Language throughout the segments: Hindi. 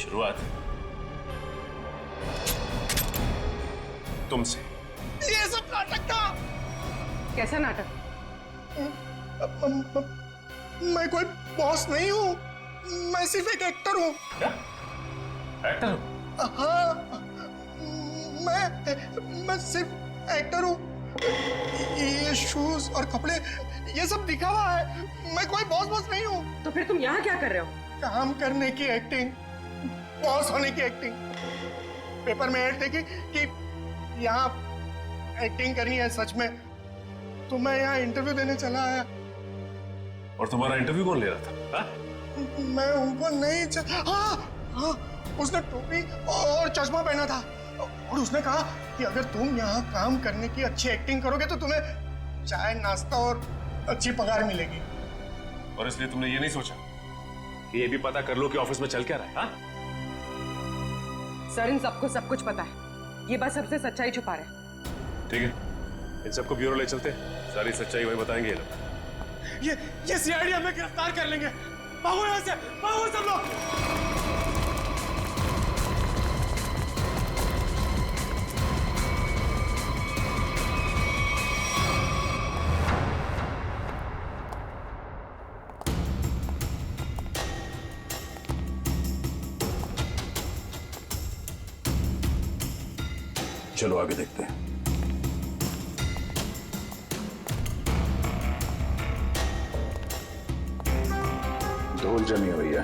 शुरुआत तुमसे। ये सब नाटक था। कैसा नाटक? मैं कोई बॉस नहीं हूँ, मैं सिर्फ एक एक्टर हूँ। क्या एक्टर हो? हाँ, मैं सिर्फ एक्टर हूँ। ये शूज और कपड़े ये सब दिखावा है, मैं कोई बॉस नहीं हूँ। तो फिर तुम यहाँ क्या कर रहे हो? काम करने की एक्टिंग, बॉस होने की एक्टिंग। पेपर में ऐड देखी कि यहाँ एक्टिंग करनी है सच में, तो मैं यहाँ इंटरव्यू देने चला आया। और तुम्हारा इंटरव्यू कौन ले रहा था? हा? मैं उनको नहीं हाँ, उसने टोपी और चश्मा पहना था और उसने कहा कि अगर तुम यहाँ काम करने की अच्छी एक्टिंग करोगे तो तुम्हें चाय नाश्ता और अच्छी पगार मिलेगी। और इसलिए तुमने ये नहीं सोचा कि ये भी पता कर लो कि ऑफिस में चल क्या रहा है? हा? सर, इन सबको सब कुछ पता है, ये बस सबसे सच्चाई छुपा रहे हैं। ठीक है, इन सबको ब्यूरो ले चलते हैं, सारी सच्चाई वही बताएंगे ये लोग। ये सीआईडी हमें गिरफ्तार कर लेंगे। भागो यहाँ से, भागो सब लोग। चलो आगे देखते हैं। धूल जमी हुई है,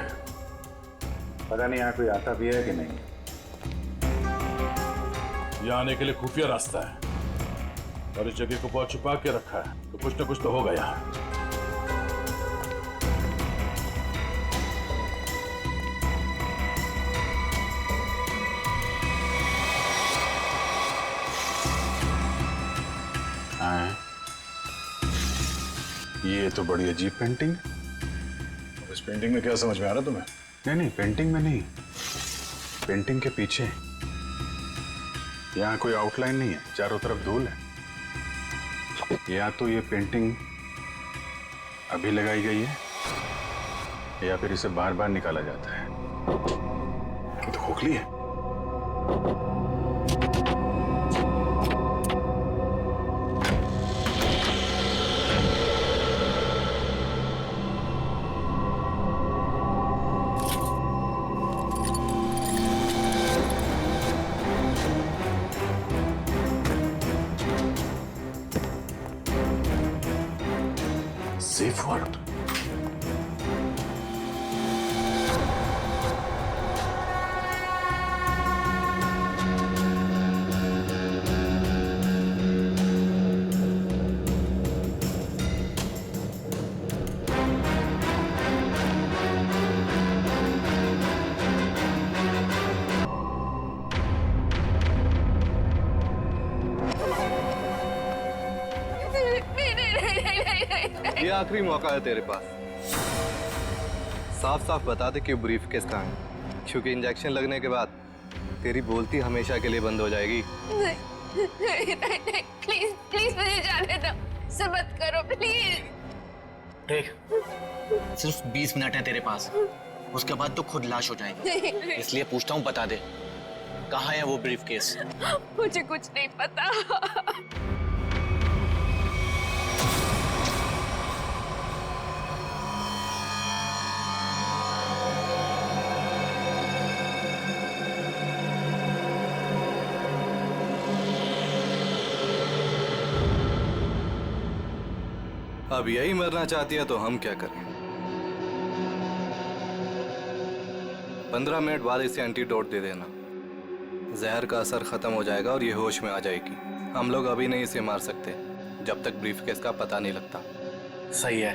पता नहीं यहाँ कोई आता भी है कि नहीं। यहाँ आने के लिए खुफिया रास्ता है और इस जगह को बहुत छुपा के रखा है, तो कुछ ना कुछ तो होगा यहाँ। ये तो बड़ी अजीब पेंटिंग। इस पेंटिंग में क्या समझ में आ रहा तुम्हें? नहीं, पेंटिंग में नहीं, पेंटिंग के पीछे। यहाँ कोई आउटलाइन नहीं है, चारों तरफ धूल है। या तो ये पेंटिंग अभी लगाई गई है या फिर इसे बार बार निकाला जाता है। ये तो खोखली है। Safe word. ये आखिरी मौका है तेरे पास, साफ साफ बता दे कि ब्रीफ केस कहाँ है, क्योंकि इंजेक्शन लगने के बाद तेरी बोलती हमेशा के लिए बंद हो जाएगी। नहीं, प्लीज प्लीज मुझे जाने दो, सब मत करो प्लीज। देख, सिर्फ 20 मिनट है तेरे पास, उसके बाद तो खुद लाश हो जाएगी। इसलिए पूछता हूँ, बता दे कहाँ है वो ब्रीफ केस? मुझे कुछ नहीं पता। अब यही मरना चाहती है तो हम क्या करें? 15 मिनट बाद इसे एंटीडोट दे देना, जहर का असर खत्म हो जाएगा और ये होश में आ जाएगी। हम लोग अभी नहीं इसे मार सकते जब तक ब्रीफकेस का पता नहीं लगता। सही है।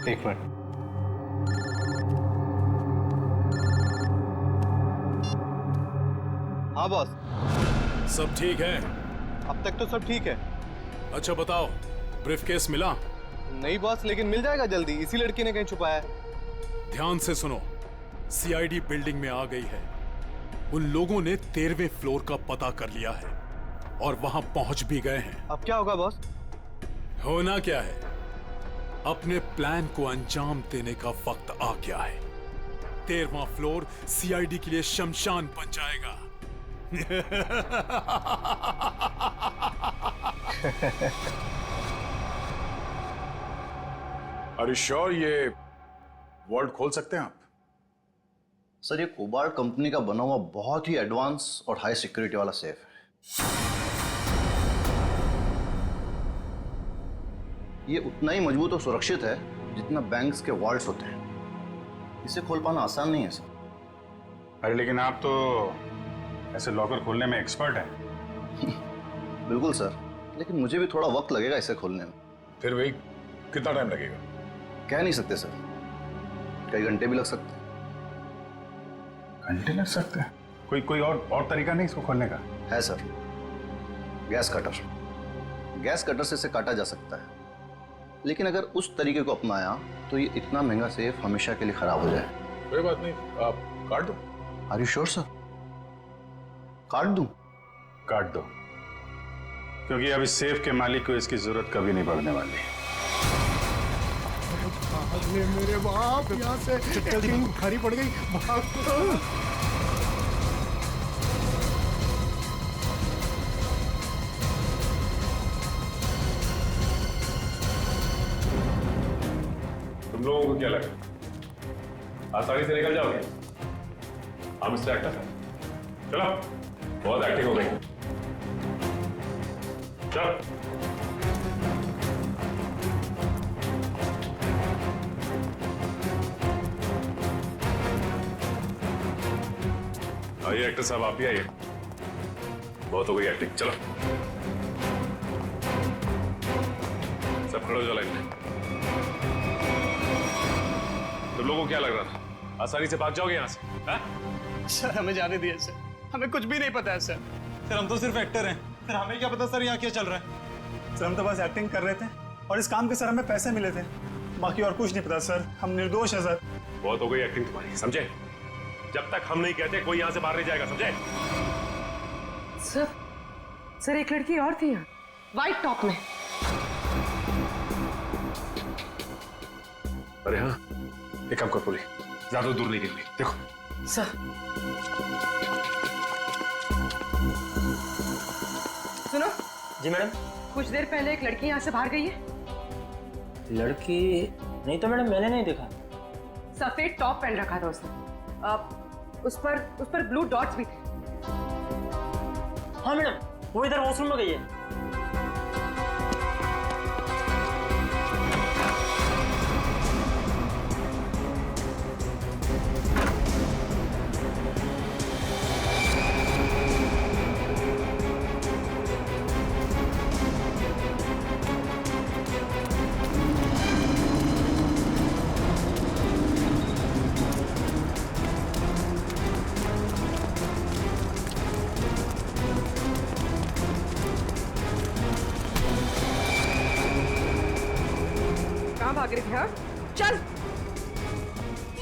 एक मिनट। हाँ बॉस। सब ठीक है? अब तक तो सब ठीक है। अच्छा बताओ, ब्रीफकेस मिला? नहीं बॉस, लेकिन मिल जाएगा जल्दी, इसी लड़की ने कहीं छुपाया है। ध्यान से सुनो, सीआईडी बिल्डिंग में आ गई है। उन लोगों ने 13वें फ्लोर का पता कर लिया है और वहां पहुंच भी गए हैं। अब क्या होगा बॉस? होना क्या है, अपने प्लान को अंजाम देने का वक्त आ गया है। 13वां फ्लोर सीआईडी के लिए शमशान बन जाएगा। Are you sure ये वॉल्ट खोल सकते हैं आप? सर, ये कोबाल्ट कंपनी का बना हुआ बहुत ही एडवांस और हाई सिक्योरिटी वाला सेफ है। ये उतना ही मजबूत और सुरक्षित है जितना बैंक्स के वॉल्ट्स होते हैं। इसे खोल पाना आसान नहीं है सर। अरे लेकिन आप तो ऐसे लॉकर खोलने में एक्सपर्ट हैं। बिल्कुल सर, लेकिन मुझे भी थोड़ा वक्त लगेगा इसे खोलने में। फिर वही कितना टाइम लगेगा? कह नहीं सकते सर, कई घंटे भी लग सकते हैं। घंटे लग सकते हैं? कोई और तरीका नहीं इसको खोलने का? है sir, gas cutter. Gas cutter से इसे काटा जा सकता है, लेकिन अगर उस तरीके को अपनाया तो ये इतना महंगा सेफ हमेशा के लिए खराब हो जाए। कोई बात नहीं, आप काट दो। Are you sure sir? काट दूं? काट दो, क्योंकि अब इस सेफ के मालिक को इसकी जरूरत कभी नहीं पड़ने वाली। अरे मेरे बाप, यहाँ से एक्टिंग भारी पड़ गई। भाग। तुम लोगों को क्या लगा आसानी से निकल जाओगे? हम मिस्टर एक्टर, चलो, बहुत एक्टिंग हो गई। चलो। आइए एक्टर साहब, आप भी आइए। बहुत हो गई एक्टिंग, चलो सब खड़े हो जाओ लाइन में। तुम लोगों को क्या लग रहा था आसानी से भाग जाओगे यहाँ से? हा? सर हमें जाने दिए सर, हमें कुछ भी नहीं पता है सर। सर हम तो सिर्फ एक्टर हैं, सर हमें क्या पता सर यहाँ क्या चल रहा है। सर हम तो बस एक्टिंग कर रहे थे और इस काम के सर हमें पैसे मिले थे, बाकी और कुछ नहीं पता सर। हम निर्दोष हैं सर। बहुत हो गई एक्टिंग तुम्हारी, समझे? जब तक हम नहीं कहते कोई यहाँ से बाहर नहीं जाएगा, समझे? सर एक लड़की और थी यहाँ, व्हाइट टॉप में। अरे हाँ, एक काम कर पूरी, ज्यादा दूर नहीं गिरनी। देखो सर, सुनो। जी मैडम। कुछ देर पहले एक लड़की यहाँ से बाहर गई है। लड़की नहीं तो मैडम, मैंने नहीं देखा। सफेद टॉप पहन रखा था उसने। उस पर ब्लू डॉट्स भी थे। हाँ मैडम, वो इधर वॉशरूम में गई है। भाग रही थी? हाँ चल।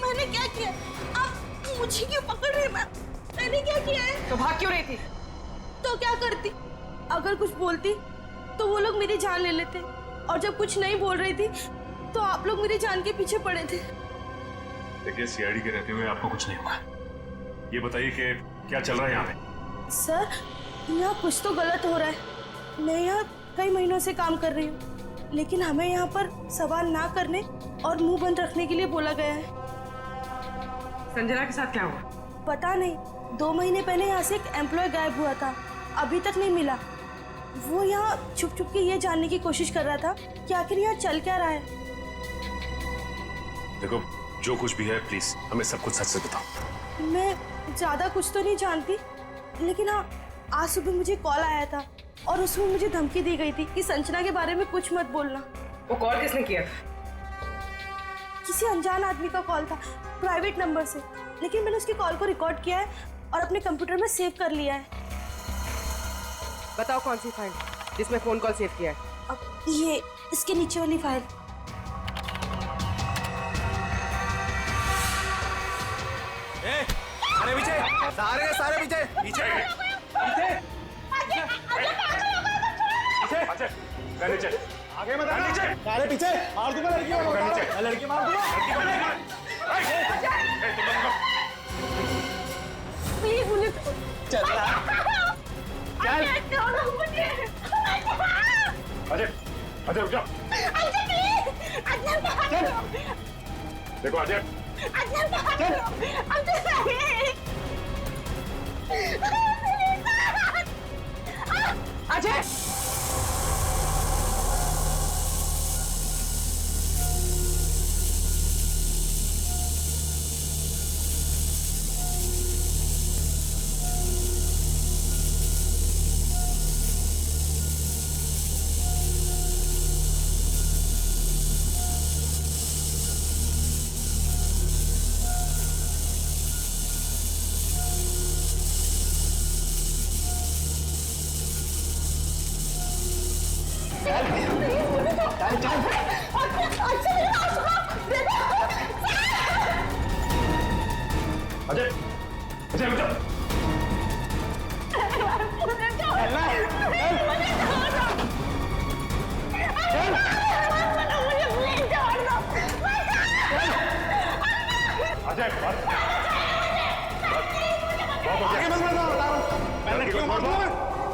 मैंने क्या किया? आप मुझे क्यों पकड़ रहे हैं? मैंने क्या किया है? तो भाग क्यों रही थी? तो क्या करती? अगर कुछ बोलती तो वो लोग मेरी जान ले लेते, और जब कुछ नहीं बोल रही थी तो आप लोग मेरी जान के पीछे पड़े थे। देखिए, सीआईडी के रहते हुए आपको कुछ नहीं होगा। ये बताइए कि क्या चल रहा है यहाँ पे? सर, यहाँ कुछ तो गलत हो रहा है। मैं यहाँ कई महीनों से काम कर रही हूँ, लेकिन हमें यहाँ पर सवाल ना करने और मुंह बंद रखने के लिए बोला गया है। संजना के साथ क्या हुआ? पता नहीं, 2 महीने पहले यहाँ से एक एम्प्लॉय गायब हुआ था, अभी तक नहीं मिला। वो यहाँ छुप छुप के ये जानने की कोशिश कर रहा था कि आखिर यहाँ चल क्या रहा है। देखो, जो कुछ भी है प्लीज हमें सब कुछ सच से बताओ। मैं ज्यादा कुछ तो नहीं जानती, लेकिन हाँ, आज सुबह मुझे कॉल आया था और उसमें मुझे धमकी दी गई थी कि संजना के बारे में कुछ मत बोलना। वो कॉल किसने किया? किसी अनजान आदमी का कॉल था, प्राइवेट नंबर से, लेकिन मैंने उसकी कॉल को रिकॉर्ड किया है और अपने कंप्यूटर में सेव कर लिया है। बताओ कौन सी फाइल जिसमें फोन कॉल सेव किया है? अब ये इसके नीचे वाली फाइल। अरे पीछे, सारे पीछे पीछे पीछे पीछे। आगे मत आना। अरे पीछे मार दूंगा लड़की को, मैं लड़की मार दूंगा। प्लीज मुझे चल चल अजय अजय रुक जाओ। देखो अजय अजय अजय अजय रुक जाओ। अजय बस आगे मत बढ़ो, बता रहा हूँ। मैं लड़की को मार दूंगा।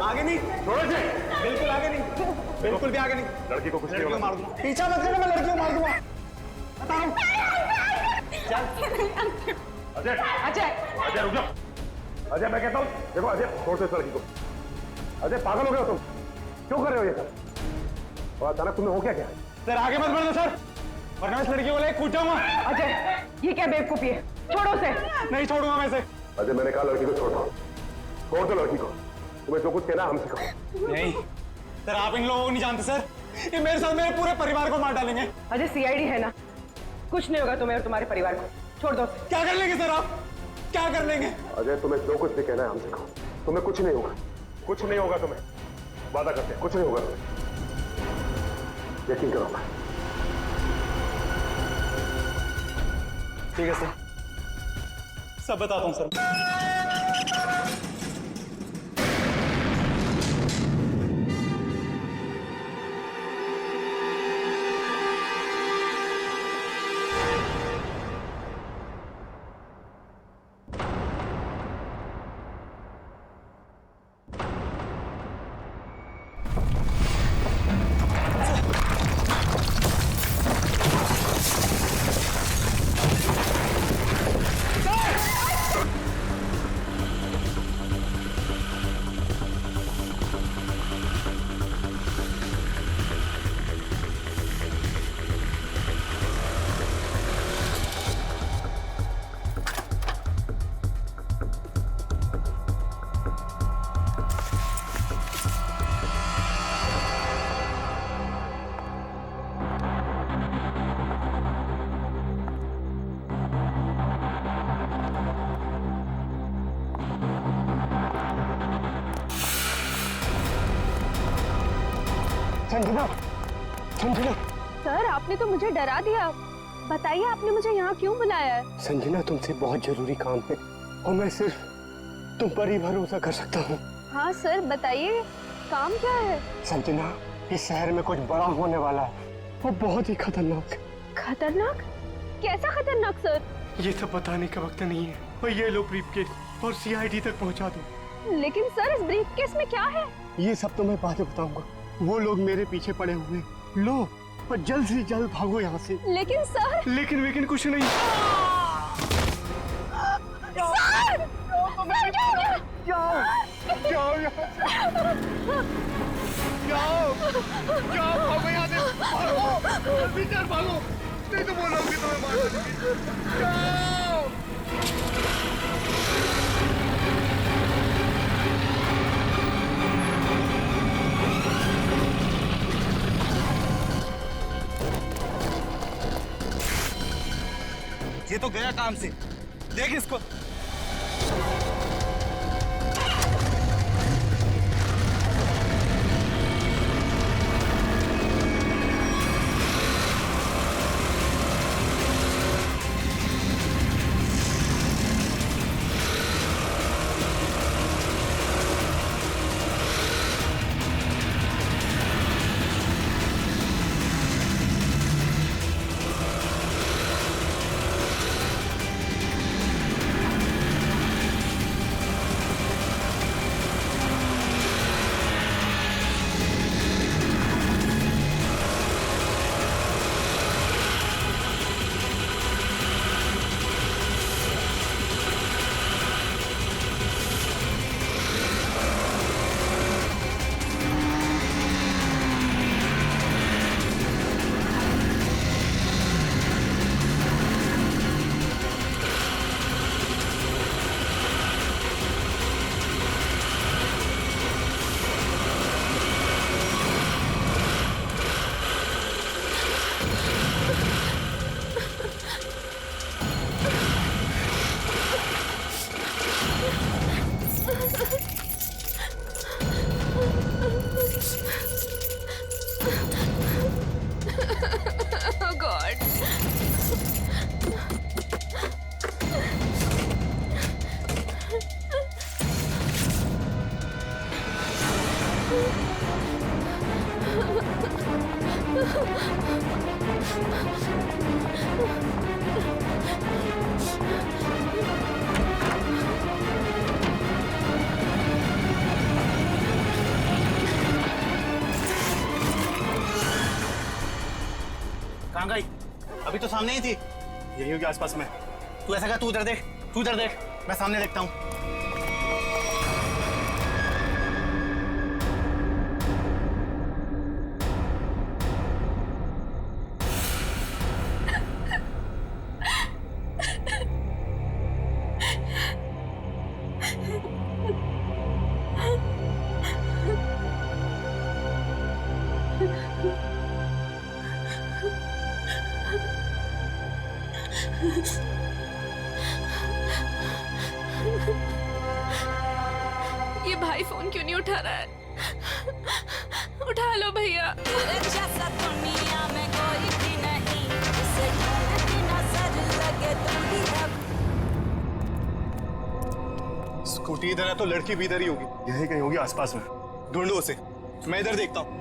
आगे नहीं, छोड़ो अजय। बिल्कुल आगे नहीं, बिल्कुल भी आगे नहीं। लड़की को कुछ नहीं लड़की को होगा। मार दूंगा। पीछा मत करना, मैं लड़की को मार दूंगा, बता रहा हूँ। अजय अजय अजय रुक जाओ। अजय मैं कहता हूँ देखो अजय छोड़ दो इस लड़की को। अजय पागल हो गए हो तुम, क्यों कर रहे हो ये सब? और अचानक तुम्हें हो क्या है? सर आगे मत बढ़ो सर, वरना इस लड़की को लेकर कूद जाऊंगा। अजय ये क्या बेवकूफी है, छोड़ो उसे। नहीं छोड़ूंगा मैं इसे। अजय मैंने कहा लड़की को छोड़ दो, छोड़ दो लड़की को। तुम्हें जो कुछ कहना हमसे कहो। नहीं सर, आप इन लोगों को नहीं जानते सर, ये मेरे साथ मेरे पूरे परिवार को मार डालेंगे। अजय सीआईडी है ना, कुछ नहीं होगा तुम्हें और तुम्हारे परिवार को, छोड़ दो उसे। क्या कर लेंगे सर आप, क्या कर लेंगे? अजय तुम्हें जो कुछ भी कहना है हमसे कहो, तुम्हें कुछ नहीं होगा, कुछ नहीं होगा तुम्हें, वादा करते हैं कुछ नहीं होगा तुम्हें, यकीन करो। ठीक है सर, सब बताता हूँ सर। संजना, संजना। सर आपने तो मुझे डरा दिया, बताइए आपने मुझे यहाँ क्यों बुलाया है? संजना तुमसे बहुत जरूरी काम है और मैं सिर्फ तुम पर ही भरोसा कर सकता हूँ। हाँ सर बताइए, काम क्या है? संजना, इस शहर में कुछ बड़ा होने वाला है, वो बहुत ही खतरनाक। खतरनाक? कैसा खतरनाक सर? ये सब बताने का वक्त नहीं है, और ये लो ब्रीफकेस और सीआईडी तक पहुँचा दो। लेकिन सर इस ब्रीफकेस में क्या है? ये सब तो मैं बाद में बताऊंगा। वो लोग मेरे पीछे पड़े हुए हैं। लो और जल्द से जल्द भागो यहाँ से। लेकिन सर। लेकिन कुछ नहीं। सर! जाओ जाओ यहाँ से। जाओ जाओ भागो यहाँ से। भागो भीतर भागो, नहीं तो बोलोगे तो मैं मार दूंगी। जाओ। ये तो गया काम से, देख इसको। कहाँ गई? अभी तो सामने ही थी। यही होगी आसपास में। तू ऐसा कर, तू उधर देख, तू उधर देख, मैं सामने देखता हूँ। ये भाई फोन क्यों नहीं उठा रहा है? उठा लो भैया। दुनिया में कोई भी नहीं, जिसे की नजर लगे तुम ही अब। स्कूटी इधर है तो लड़की भी इधर ही होगी। यही कहीं होगी आसपास में। ढूंढो उसे, मैं इधर देखता हूँ।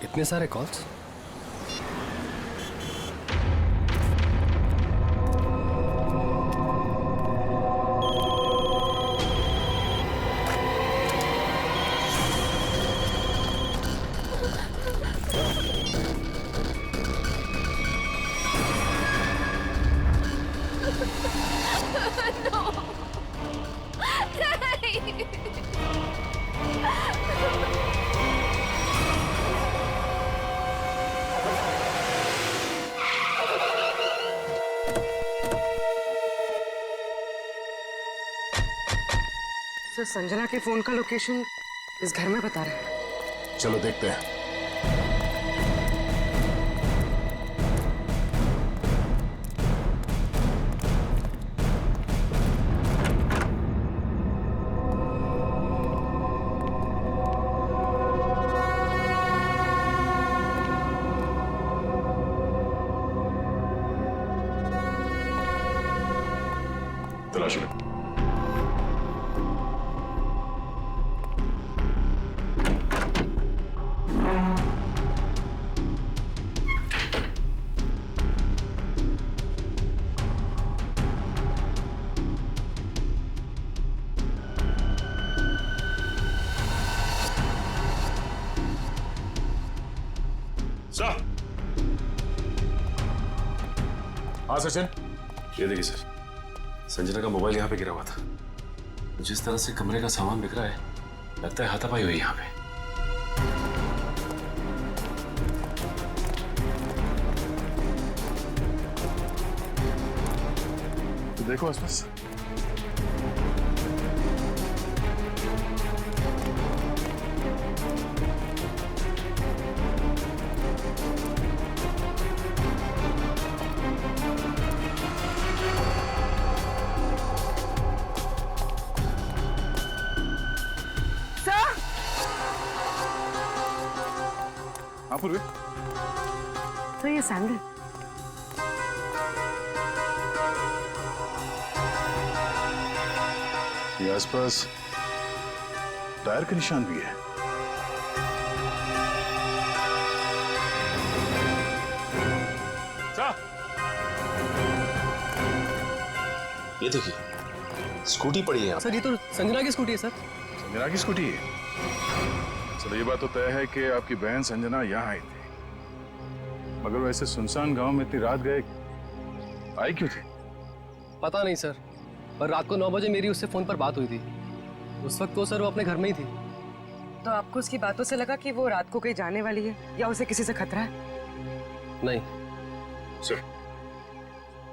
इतने सारे कॉल्स? सर, संजना के फोन का लोकेशन इस घर में बता रहा है। चलो देखते हैं। तलाशी लो। सर। हाँ सचिन। ये देखिए सर, संजना का मोबाइल यहाँ पे गिरा हुआ था। जिस तरह से कमरे का सामान बिक रहा है, लगता है हाथापाई हुई यहाँ पे। तो देखो आसपास। हाँ पूर्वी। तो ये सैंडल ये आसपास टायर के निशान भी है। ये देखिए स्कूटी पड़ी है यहाँ। सर ये तो संजना की स्कूटी है सर। संजना की स्कूटी है? चलो ये बात तो तय है कि आपकी बहन संजना यहाँ आई थी, मगर वैसे सुनसान गांव में इतनी रात गए आई क्यों थी? पता नहीं सर, पर रात को 9 बजे मेरी उससे फोन पर बात हुई थी। उस वक्त तो सर वो अपने घर में ही थी। तो आपको उसकी बातों से लगा कि वो रात को कहीं जाने वाली है या उसे किसी से खतरा है? नहीं सर,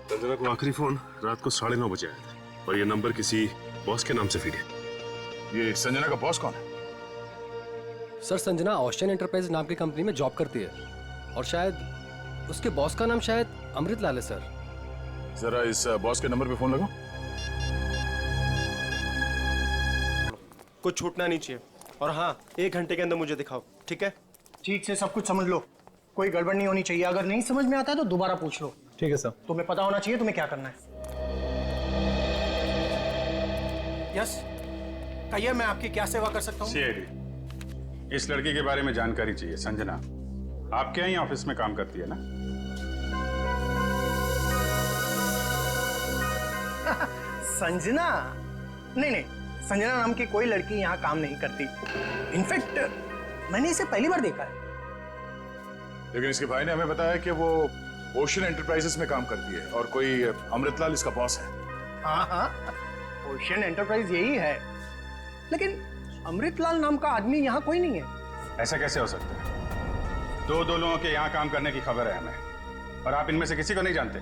संजना को आखिरी फोन रात को 9:30 बजे आया था और ये नंबर किसी बॉस के नाम से फीड है। ये संजना का बॉस कौन है? सर संजना ऑस्टिन एंटरप्राइज नाम की कंपनी में जॉब करती है और शायद उसके बॉस का नाम शायद अमृत लाल है सर। जरा इस बॉस के नंबर पे फोन लगाओ। कुछ छूटना नहीं चाहिए और हाँ 1 घंटे के अंदर मुझे दिखाओ, ठीक है? ठीक से सब कुछ समझ लो, कोई गड़बड़ नहीं होनी चाहिए। अगर नहीं समझ में आता है तो दोबारा पूछ लो। ठीक है सर। तुम्हें पता होना चाहिए तुम्हें क्या करना है। यस, कहिए मैं आपकी क्या सेवा कर सकता हूँ? सीआईडी, इस लड़की के बारे में जानकारी चाहिए। संजना आपके यहाँ ऑफिस में काम करती है ना? संजना? नहीं, संजना नाम की कोई लड़की यहाँ काम नहीं करती। इनफैक्ट मैंने इसे पहली बार देखा है। लेकिन इसके भाई ने हमें बताया कि वो ओशन एंटरप्राइजेस में काम करती है और कोई अमृतलाल इसका बॉस है। हाँ, ओशन एंटरप्राइज यही है, लेकिन अमृतलाल नाम का आदमी यहाँ कोई नहीं है। ऐसा कैसे हो सकता है? दो लोगों के यहाँ काम करने की खबर है हमें और आप इनमें से किसी को नहीं जानते।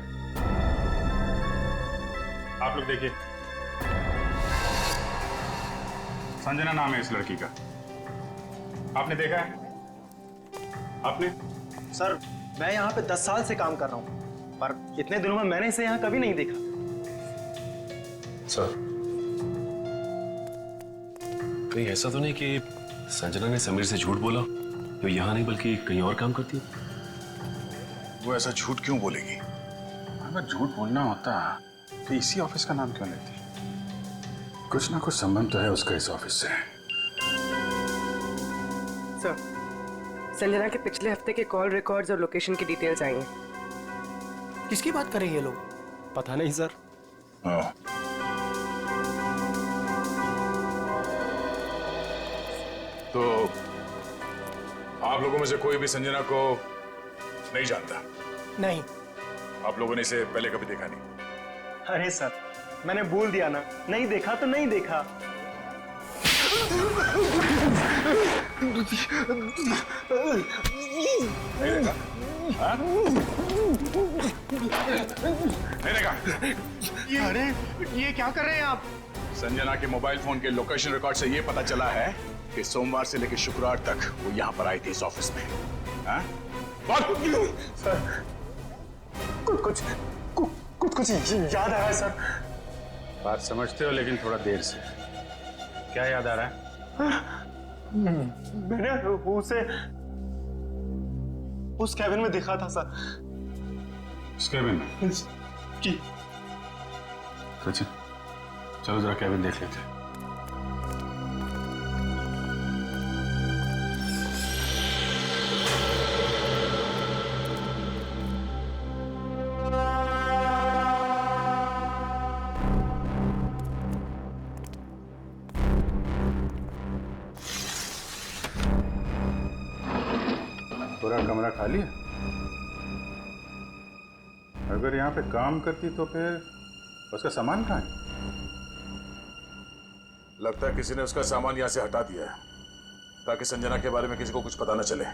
आप लोग देखिए, संजना नाम है इस लड़की का। आपने देखा है? आपने? सर मैं यहाँ पे 10 साल से काम कर रहा हूँ, पर इतने दिनों में मैंने इसे यहाँ कभी नहीं देखा। सर, कहीं ऐसा तो नहीं कि संजना ने समीर से झूठ बोला, तो यहाँ नहीं बल्कि कहीं और काम करती है? वो ऐसा झूठ क्यों बोलेगी? अगर झूठ बोलना होता तो इसी ऑफिस का नाम क्यों लेती? कुछ ना कुछ संबंध तो है उसका इस ऑफिस से। सर, संजना के पिछले हफ्ते के कॉल रिकॉर्ड्स और लोकेशन की डिटेल्स आई हैं। किसकी बात कर रहे हैं ये लोग? पता नहीं सर। तो आप लोगों में से कोई भी संजना को नहीं जानता? नहीं। आप लोगों ने इसे पहले कभी देखा नहीं? अरे सर, मैंने बोल दिया ना, नहीं देखा तो नहीं देखा। नहीं देखा? हाँ? नहीं देखा? अरे ये क्या कर रहे हैं आप? संजना के मोबाइल फोन के लोकेशन रिकॉर्ड से ये पता चला है कि सोमवार से लेकर शुक्रवार तक वो यहाँ पर आई थी इस ऑफिस में। हाँ? सर कुछ याद आ रहा है सर। बात समझते हो लेकिन थोड़ा देर से। क्या याद आ रहा है? मैंने उसे उस कैबिन में देखा था सर। उस कैबिन में? जी। सचिन, चलो जरा कैबिन देख लेते हैं। पूरा कमरा खाली है? अगर यहाँ पे काम करती तो फिर उसका सामान कहाँ है? लगता है किसी ने उसका सामान यहाँ से हटा दिया है ताकि संजना के बारे में किसी को कुछ पता न चले।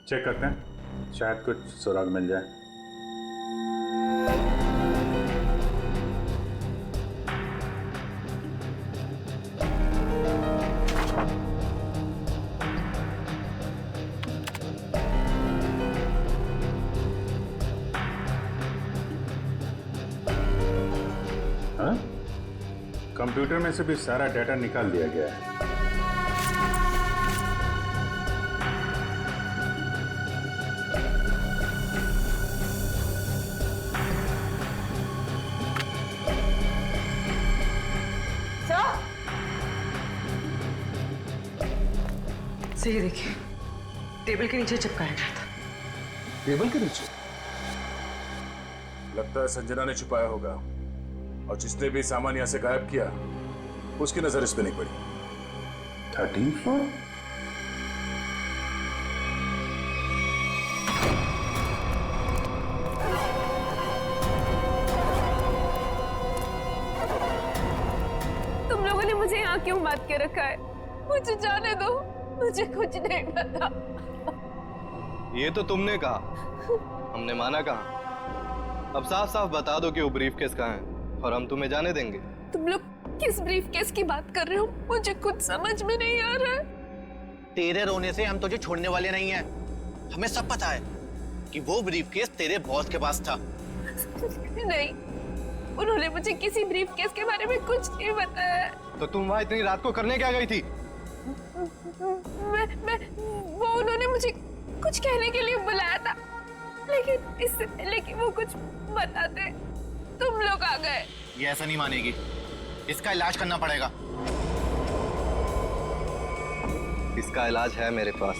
चेक करते हैं, शायद कुछ सुराग मिल जाए। हाँ? कंप्यूटर में से भी सारा डाटा निकाल दिया गया है। सही देखिए, टेबल के नीचे चिपकाया गया था। टेबल के नीचे? लगता है संजना ने छुपाया होगा, और जिसने भी सामान यहां से गायब किया उसकी नजर इस पे नहीं पड़ी। 13th floor? तुम लोगों ने मुझे यहाँ क्यों बात के रखा है? मुझे जाने दो, मुझे कुछ नहीं पता। ये तो तुमने कहा, हमने माना कहा। अब साफ साफ बता दो कि वो ब्रीफकेस कहाँ है और हम तुम्हें जाने देंगे। तुम लोग किस ब्रीफकेस की बात कर रहे हो? मुझे कुछ समझ में नहीं आ रहा है। तेरे रोने से हम तुझे छोड़ने वाले नहीं हैं। हमें सब पता है कि वो ब्रीफकेस तेरे बॉस के पास था। नहीं, उन्होंने मुझे किसी ब्रीफकेस के बारे में कुछ नहीं बताया। तो तुम वहां इतनी रात को करने क्या गई थी? वो उन्होंने मुझे कुछ कहने के लिए बुलाया था, लेकिन इससे पहले कि वो कुछ बताते तुम लोग आ गए। ये ऐसा नहीं मानेगी, इसका इलाज करना पड़ेगा। इसका इलाज है मेरे पास।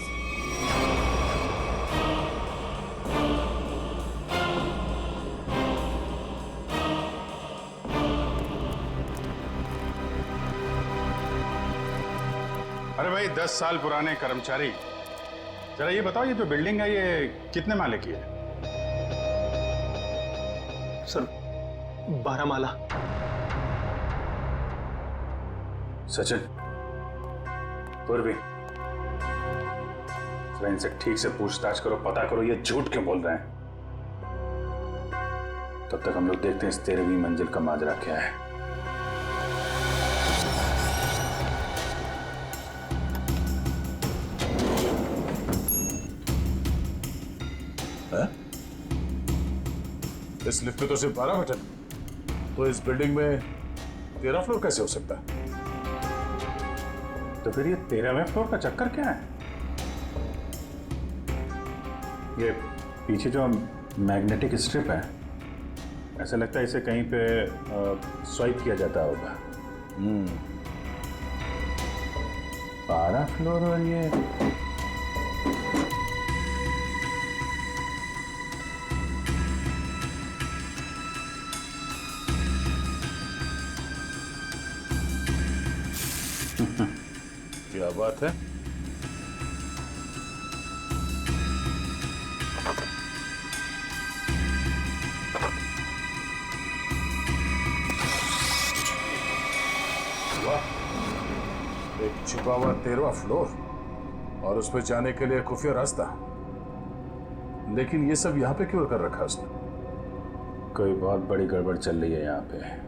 अरे भाई 10 साल पुराने कर्मचारी, जरा ये बताओ, ये जो बिल्डिंग है ये कितने माले की है? सर 12 माला। सचिन, पूर्वी, जरा इनसे ठीक से पूछताछ करो, पता करो ये झूठ क्यों बोल रहे हैं। तब तक हम लोग देखते हैं इस 13वीं मंजिल का माजरा क्या है। इस लिफ्ट में तो सिर्फ 12 बटन, तो इस बिल्डिंग में 13 फ्लोर कैसे हो सकता है? तो फिर ये 13वें फ्लोर का चक्कर क्या है? ये पीछे जो मैग्नेटिक स्ट्रिप है, ऐसा लगता है इसे कहीं पे स्वाइप किया जाता होगा। 12 फ्लोर और ये क्या बात है? वाह, एक छुपा हुआ 13वां फ्लोर और उस पर जाने के लिए खुफिया रास्ता। लेकिन ये सब यहाँ पे क्यों कर रखा उसने? कोई बहुत बड़ी गड़बड़ चल रही है यहाँ पे।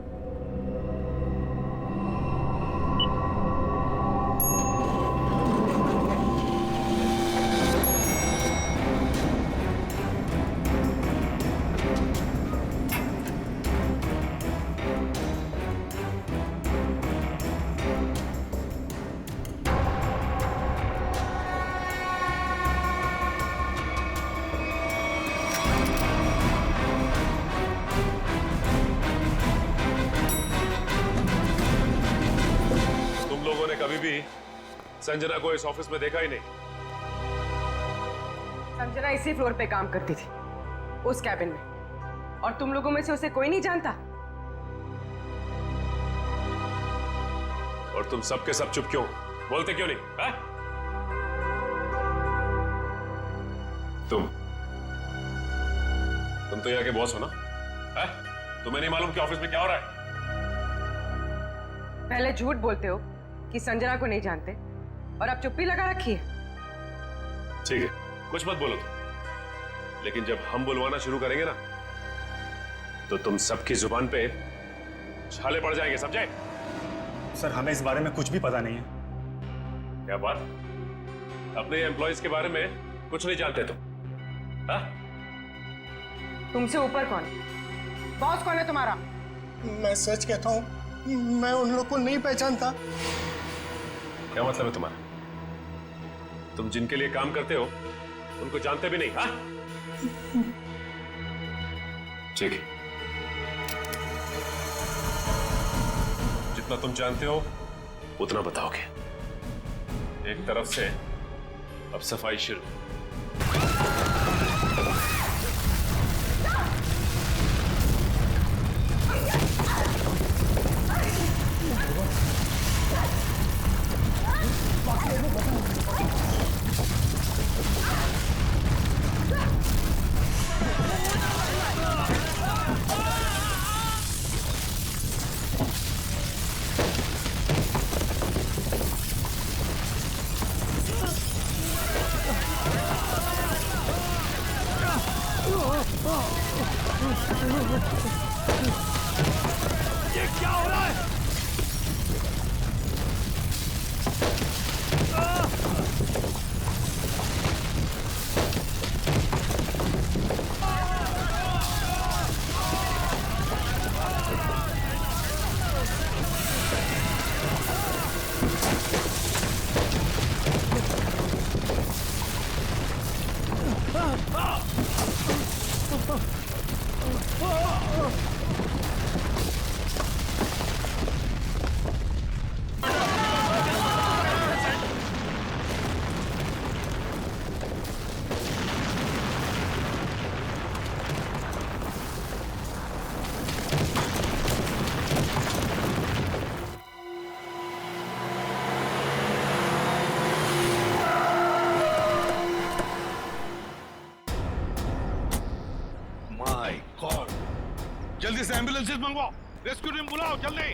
कभी भी संजना को इस ऑफिस में देखा ही नहीं। संजना इसी फ्लोर पे काम करती थी, उस कैबिन में, और तुम लोगों में से उसे कोई नहीं जानता। और तुम सबके सब चुप क्यों? बोलते क्यों नहीं? है? तुम तो यहाँ के बॉस हो ना? है? तुम्हें नहीं मालूम कि ऑफिस में क्या हो रहा है? पहले झूठ बोलते हो कि संजना को नहीं जानते, और अब चुप्पी लगा रखी है। ठीक है, कुछ मत बोलो तुम, लेकिन जब हम बुलवाना शुरू करेंगे ना, तो तुम सबकी जुबान पे छाले पड़ जाएंगे, समझे? सर, हमें इस बारे में कुछ भी पता नहीं है। क्या बात? अपने एम्प्लॉइज के बारे में कुछ नहीं जानते तुम? हाँ? तुमसे ऊपर कौन? बॉस कौन है तुम्हारा? मैं सच कहता हूँ, मैं उन लोग को नहीं पहचानता। क्या मतलब है तुम्हारा? तुम जिनके लिए काम करते हो उनको जानते भी नहीं? हाँ? ठीक है, जितना तुम जानते हो उतना बताओगे। एक तरफ से अब सफाई शुरू। ये क्या हो रहा है? माय गॉड, जल्दी से एम्बुलेंसेस मंगवाओ, रेस्क्यू टीम बुलाओ जल्दी।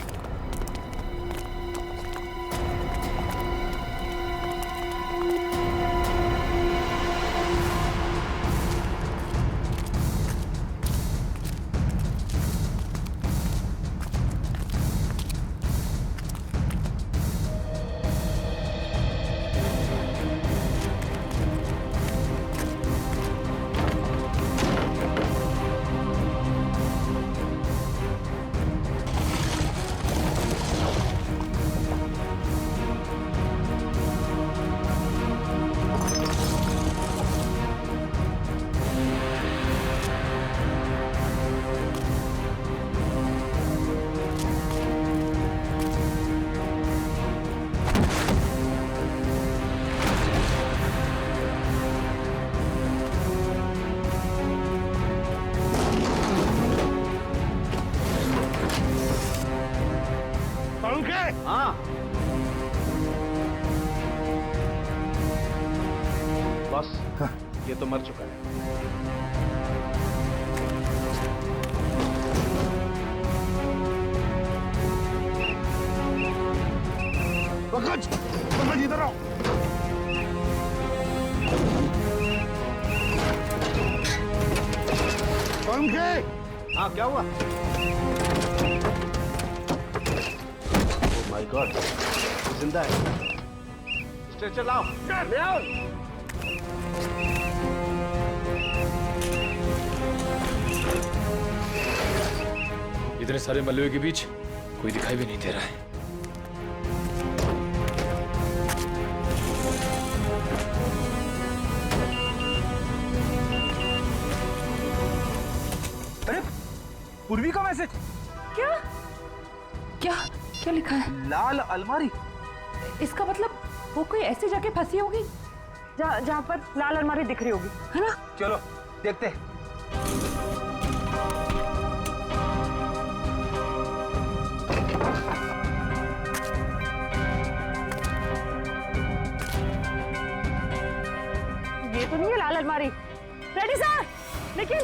हाँ बस, ये तो मर चुका है। पंकज इधर आओ। हाँ क्या हुआ? माय गॉड, जिंदा है। स्ट्रेचर लाओ। ले आओ। इतने सारे मलबे के बीच कोई दिखाई भी नहीं दे रहा है। अरे पूर्वी का मैसेज। क्या क्या क्या लिखा है? लाल अलमारी। इसका मतलब वो कोई ऐसी जगह फंसी होगी जहाँ पर लाल अलमारी दिख रही होगी, है ना? चलो देखते हैं। ये तो नहीं है लाल अलमारी। रेडी सर, लेकिन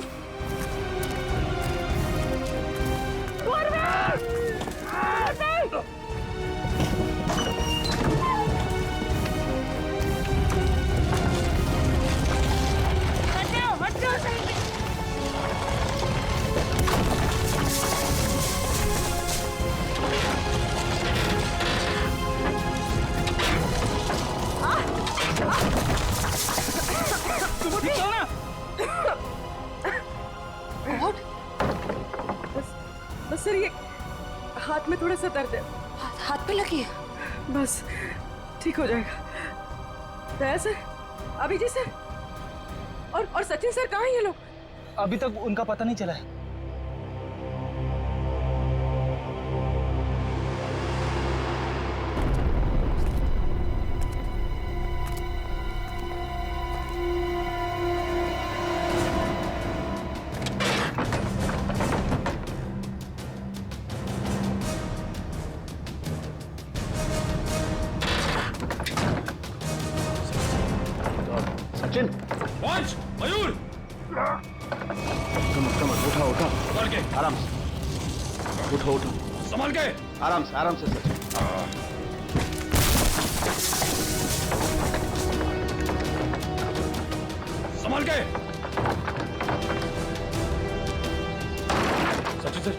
बस सर, ये हाथ में थोड़ा सा दर्द है। हाथ पे लगी है? बस ठीक हो जाएगा। दया सर, अभिजीत सर और सचिन सर कहाँ हैं ये लोग? अभी तक उनका पता नहीं चला है। सचिन, पंच, मयूर, कम उठा उठा, संभाल के, आराम से उठो उठो, संभाल के, आराम से सचिन। संभाल के। सर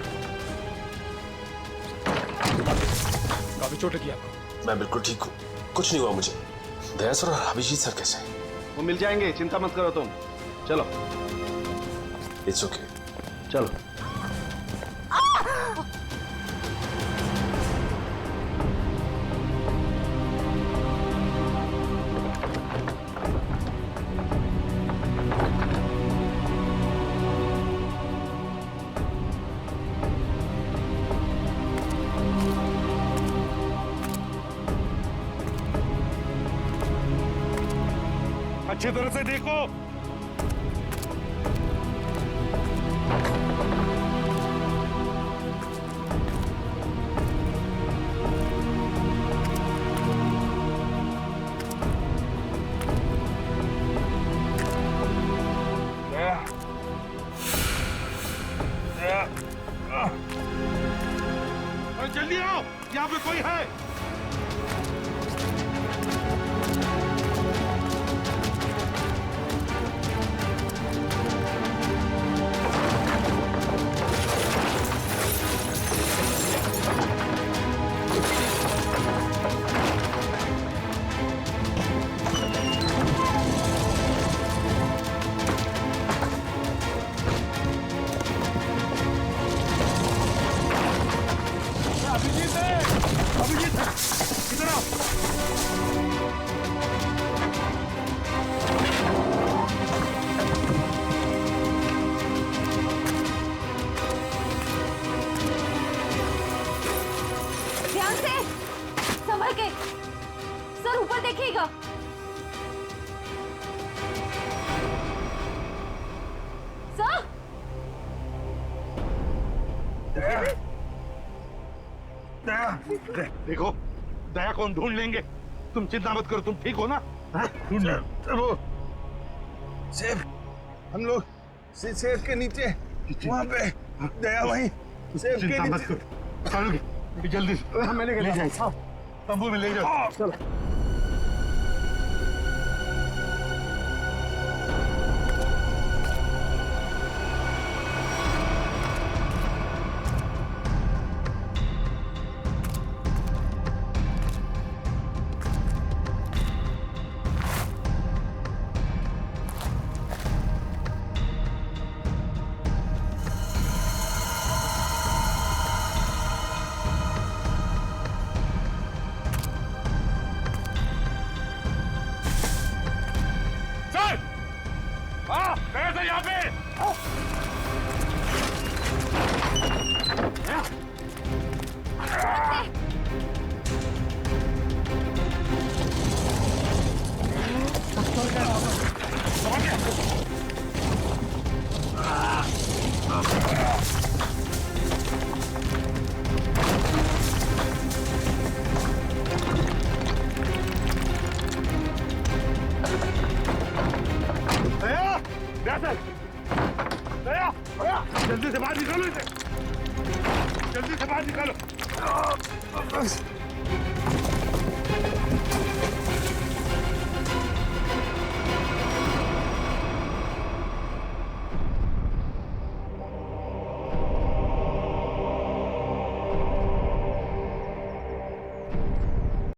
काफी चोट लगी आपको। मैं बिल्कुल ठीक हूँ, कुछ नहीं हुआ मुझे। दया सर और अभिजीत सर कैसे हैं? वो मिल जाएंगे, चिंता मत करो तुम। चलो। It's okay. चलो। अच्छी तरह से देखो। जल्दी आओ, यहाँ पे कोई है। ध्यान से, संभल के। सर ऊपर देखिएगा। सर देखो, दया कौन ढूंढ लेंगे। तुम चिंता मत करो, तुम ठीक हो ना? ढूंढ वो सेफ, हम लोग सेफ के नीचे वहाँ पे दया वहीं सेफ के चिंता मत नीचे। करो, चलो जल्दी मैंने ले कहा जाओ, तंबू में ले जाओ। चलो। यहाँ पे जल्दी से बाहर निकालो इसे, जल्दी से बाहर निकालो।